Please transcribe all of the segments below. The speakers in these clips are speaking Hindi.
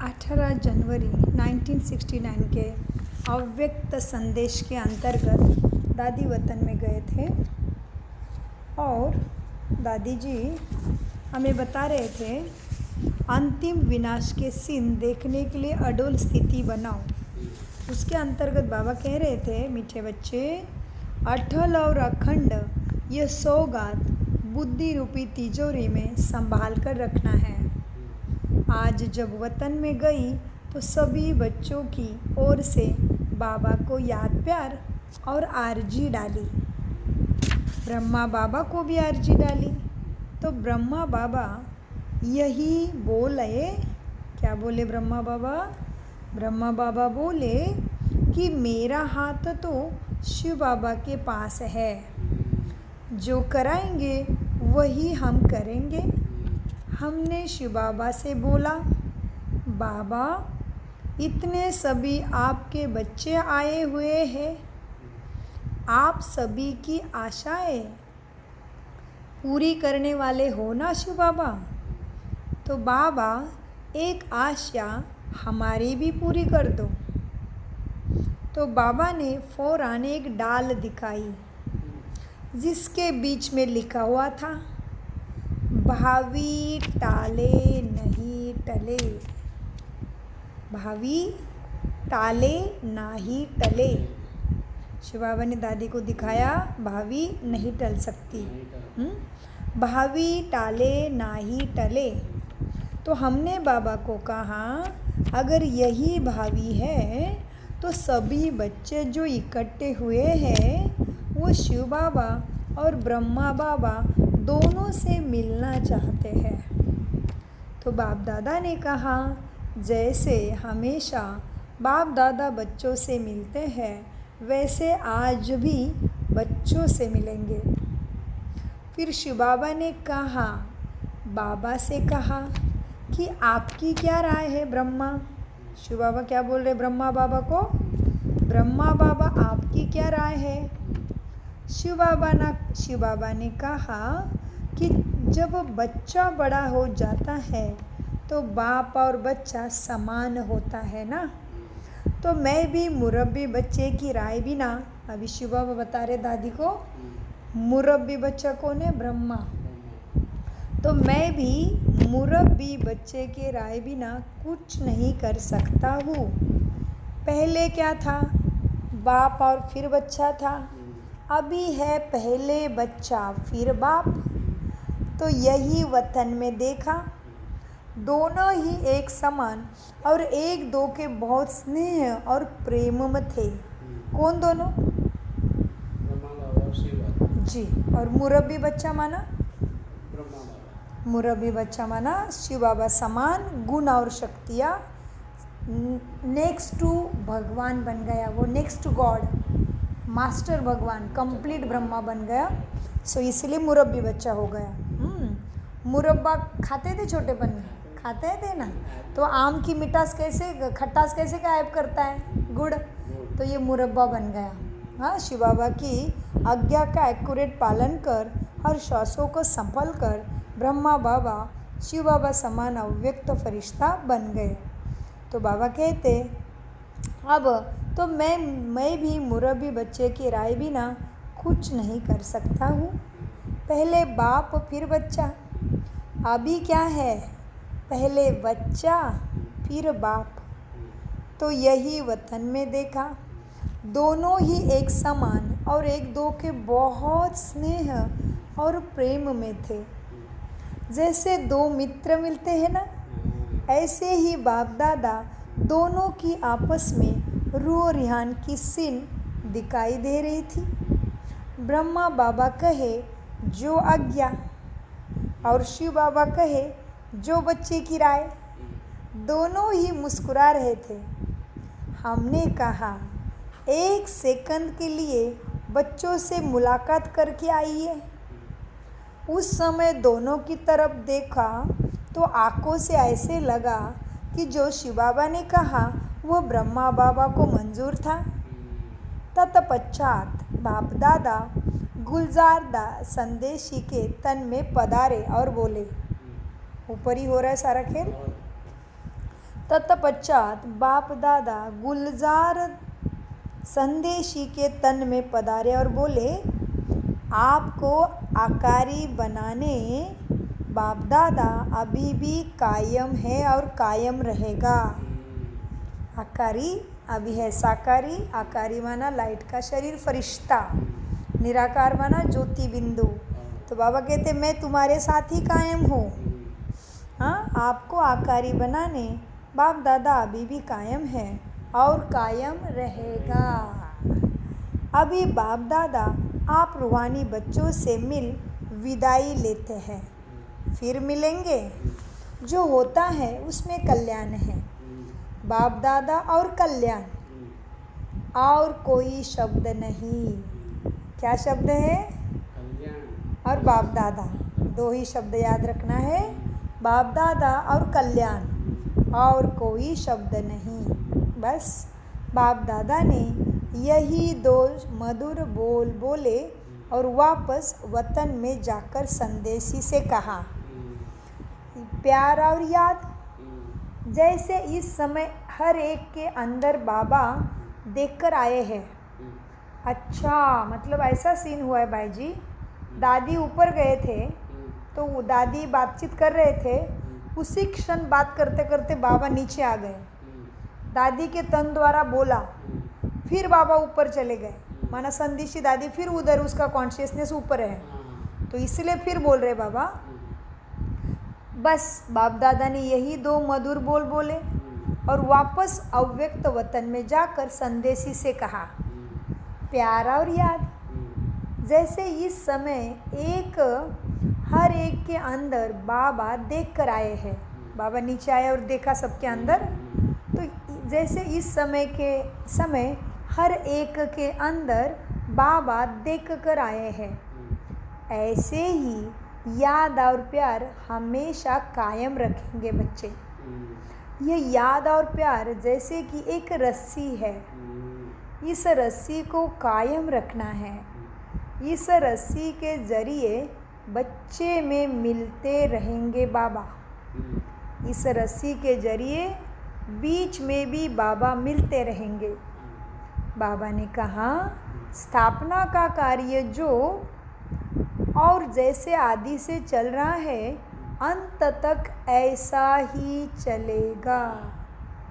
18 जनवरी 1969 के अव्यक्त संदेश के अंतर्गत दादी वतन में गए थे और दादी जी हमें बता रहे थे अंतिम विनाश के सीन देखने के लिए अडोल स्थिति बनाओ। उसके अंतर्गत बाबा कह रहे थे, मीठे बच्चे, अटल और अखंड यह सौगात बुद्धि रूपी तिजोरी में संभाल कर रखना है। आज जब वतन में गई तो सभी बच्चों की ओर से बाबा को याद प्यार और आरजी डाली। ब्रह्मा बाबा को भी आरजी डाली। तो ब्रह्मा बाबा यही बोले, क्या बोले ब्रह्मा बाबा? ब्रह्मा बाबा बोले कि मेरा हाथ तो शिव बाबा के पास है, जो कराएंगे वही हम करेंगे। हमने शिव बाबा से बोला, बाबा इतने सभी आपके बच्चे आए हुए हैं, आप सभी की आशाएं पूरी करने वाले हो ना शिव बाबा? तो बाबा एक आशा हमारी भी पूरी कर दो। तो बाबा ने फौरन एक डाल दिखाई जिसके बीच में लिखा हुआ था, भावी टाले नहीं टले, भावी टाले नहीं टले। शिव बाबा ने दादी को दिखाया भावी नहीं टल सकती, भावी टाले नहीं टले। तो हमने बाबा को कहा, अगर यही भावी है तो सभी बच्चे जो इकट्ठे हुए हैं वो शिव बाबा और ब्रह्मा बाबा दोनों से मिलना चाहते हैं। तो बाप दादा ने कहा, जैसे हमेशा बाप दादा बच्चों से मिलते हैं वैसे आज भी बच्चों से मिलेंगे। फिर शिव बाबा ने कहा, बाबा से कहा कि आपकी क्या राय है ब्रह्मा? शिव बाबा क्या बोल रहे ब्रह्मा बाबा को? ब्रह्मा बाबा आपकी क्या राय है? शिव बाबा ने कहा कि जब बच्चा बड़ा हो जाता है तो बाप और बच्चा समान होता है ना। तो मैं भी मुरब्बी बच्चे की राय भी ना, अभी शिव बाबा बता रहे दादी को, मुरब्बी बच्चा कौन है? ब्रह्मा। तो मैं भी मुरब्बी बच्चे के राय बिना कुछ नहीं कर सकता हूँ। पहले क्या था? बाप और फिर बच्चा था। अभी है पहले बच्चा फिर बाप। तो यही वतन में देखा, दोनों ही एक समान और एक दो के बहुत स्नेह और प्रेम में थे। कौन दोनों? जी। और मुरब्बी बच्चा माना? मुरब्बी बच्चा माना शिव बाबा समान गुण और शक्तियाँ, नेक्स्ट टू भगवान बन गया वो, नेक्स्ट टू गॉड, मास्टर भगवान, कंप्लीट ब्रह्मा बन गया। सो इसलिए मुरब्बी बच्चा हो गया। मुरब्बा खाते थे छोटेपन में, खाते थे ना। तो आम की मिठास कैसे, खट्टास कैसे गायब करता है? गुड़। तो ये मुरब्बा बन गया। हाँ, शिव बाबा की आज्ञा का एक्यूरेट पालन कर हर श्वासों को संभल कर ब्रह्मा बाबा शिव बाबा समान अव्यक्त फरिश्ता बन गए। तो बाबा कहते, अब तो मैं भी मुरब्बी बच्चे की राय बिना कुछ नहीं कर सकता हूँ। पहले बाप फिर बच्चा। अभी क्या है? पहले बच्चा फिर बाप। तो यही वतन में देखा, दोनों ही एक समान और एक दो के बहुत स्नेह और प्रेम में थे। जैसे दो मित्र मिलते हैं ना, ऐसे ही बाप दादा दोनों की आपस में रूह रिहान की सीन दिखाई दे रही थी। ब्रह्मा बाबा कहे जो आज्ञा और शिव बाबा कहे जो बच्चे की राय। दोनों ही मुस्कुरा रहे थे। हमने कहा, एक सेकंड के लिए बच्चों से मुलाकात करके आइए। उस समय दोनों की तरफ देखा तो आंखों से ऐसे लगा कि जो शिव बाबा ने कहा वो ब्रह्मा बाबा को मंजूर था। तत्पश्चात बाप दादा गुलजार संदेशी के तन में पधारे और बोले, ऊपर ही हो रहा है सारा खेल। तत्पश्चात बाप दादा गुलजार संदेशी के तन में पधारे और बोले, आपको आकारी बनाने बाप दादा अभी भी कायम है और कायम रहेगा। आकारी अभी है साकारी, आकारी माना लाइट का शरीर, फरिश्ता, निराकार माना ज्योति बिंदु। तो बाबा कहते मैं तुम्हारे साथ ही कायम हूँ। हाँ, आपको आकारी बनाने बाप दादा अभी भी कायम है और कायम रहेगा। अभी बाप दादा आप रूहानी बच्चों से मिल विदाई लेते हैं, फिर मिलेंगे। जो होता है उसमें कल्याण है। बाप दादा और कल्याण, और कोई शब्द नहीं। क्या शब्द है? कल्याण और बाप दादा, दो ही शब्द याद रखना है, बाप दादा और कल्याण, और कोई शब्द नहीं। बस बाप दादा ने यही दो मधुर बोल बोले और वापस वतन में जाकर संदेशी से कहा, प्यार और याद। जैसे इस समय हर एक के अंदर बाबा देखकर आए हैं। अच्छा, मतलब ऐसा सीन हुआ है भाई जी, दादी ऊपर गए थे तो वो दादी बातचीत कर रहे थे, उसी क्षण बात करते करते बाबा नीचे आ गए। दादी के तन द्वारा बोला, फिर बाबा ऊपर चले गए, माना संदेशी दादी फिर उधर, उसका कॉन्शियसनेस ऊपर है, तो इसलिए फिर बोल रहे बाबा। बस बाप दादा ने यही दो मधुर बोल बोले और वापस अव्यक्त वतन में जाकर संदेशी से कहा, प्यार और याद। जैसे इस समय हर एक के अंदर बाबा देख कर आए हैं। बाबा नीचे आए और देखा सबके अंदर, तो जैसे इस समय हर एक के अंदर बाबा देख कर आए हैं, ऐसे ही याद और प्यार हमेशा कायम रखेंगे बच्चे। ये याद और प्यार जैसे कि एक रस्सी है, इस रस्सी को कायम रखना है। इस रस्सी के जरिए बच्चे में मिलते रहेंगे बाबा। इस रस्सी के जरिए बीच में भी बाबा मिलते रहेंगे। बाबा ने कहा, स्थापना का कार्य जो और जैसे आदि से चल रहा है, अंत तक ऐसा ही चलेगा,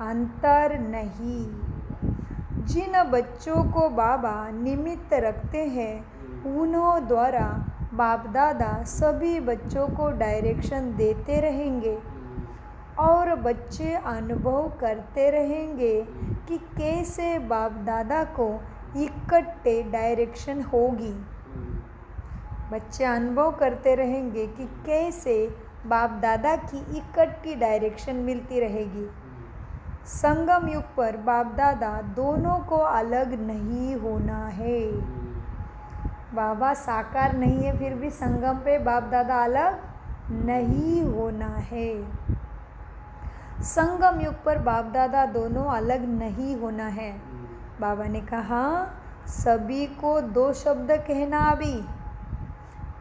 अंतर नहीं। जिन बच्चों को बाबा निमित्त रखते हैं, उन्हों द्वारा बाप दादा सभी बच्चों को डायरेक्शन देते रहेंगे और बच्चे अनुभव करते रहेंगे कि कैसे बाप दादा को इकट्ठे डायरेक्शन होगी। बच्चे अनुभव करते रहेंगे कि कैसे बाप दादा की इकट्ठी डायरेक्शन मिलती रहेगी। संगम युग पर बाप दादा दोनों को अलग नहीं होना है। बाबा साकार नहीं है, फिर भी संगम पे बाप दादा अलग नहीं होना है। संगम युग पर बाप दादा दोनों अलग नहीं होना है। बाबा ने कहा, सभी को दो शब्द कहना। अभी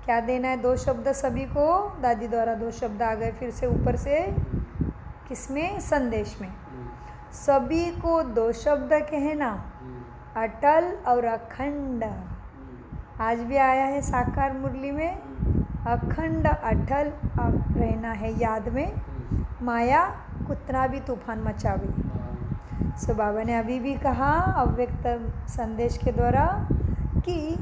क्या देना है? दो शब्द सभी को। दादी द्वारा दो शब्द आ गए फिर से ऊपर से, किसमें? संदेश में। सभी को दो शब्द कहना, अटल और अखंड। आज भी आया है साकार मुरली में, अखंड अटल रहना है याद में, माया कितना भी तूफान मचावे। सो बाबा ने अभी भी कहा अव्यक्त संदेश के द्वारा कि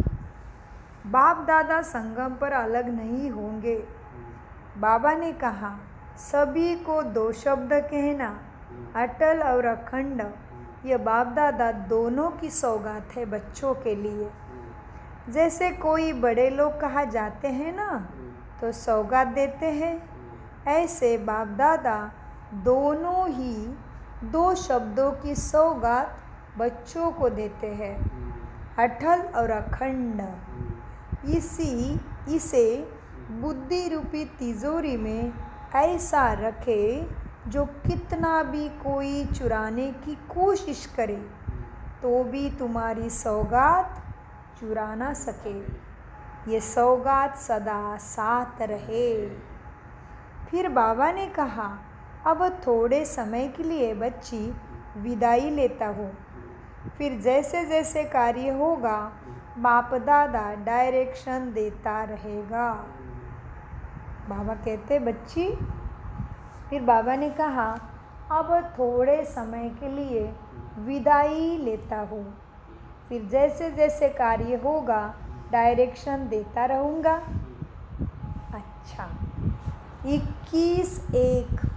बाप दादा संगम पर अलग नहीं होंगे। बाबा ने कहा, सभी को दो शब्द कहना, अटल और अखंड। यह बाप दादा दोनों की सौगात है बच्चों के लिए। जैसे कोई बड़े लोग कहा जाते हैं ना, तो सौगात देते हैं, ऐसे बाप दादा दोनों ही दो शब्दों की सौगात बच्चों को देते हैं, अटल और अखंड। इसे बुद्धि रूपी तिजोरी में ऐसा रखे जो कितना भी कोई चुराने की कोशिश करे तो भी तुम्हारी सौगात चुरा ना सके। ये सौगात सदा साथ रहे। फिर बाबा ने कहा, अब थोड़े समय के लिए बच्ची विदाई लेता हूँ। फिर जैसे जैसे कार्य होगा बाप दादा डायरेक्शन देता रहेगा। बाबा कहते बच्ची, फिर बाबा ने कहा अब थोड़े समय के लिए विदाई लेता हूँ। फिर जैसे जैसे कार्य होगा डायरेक्शन देता रहूँगा। अच्छा, 21/1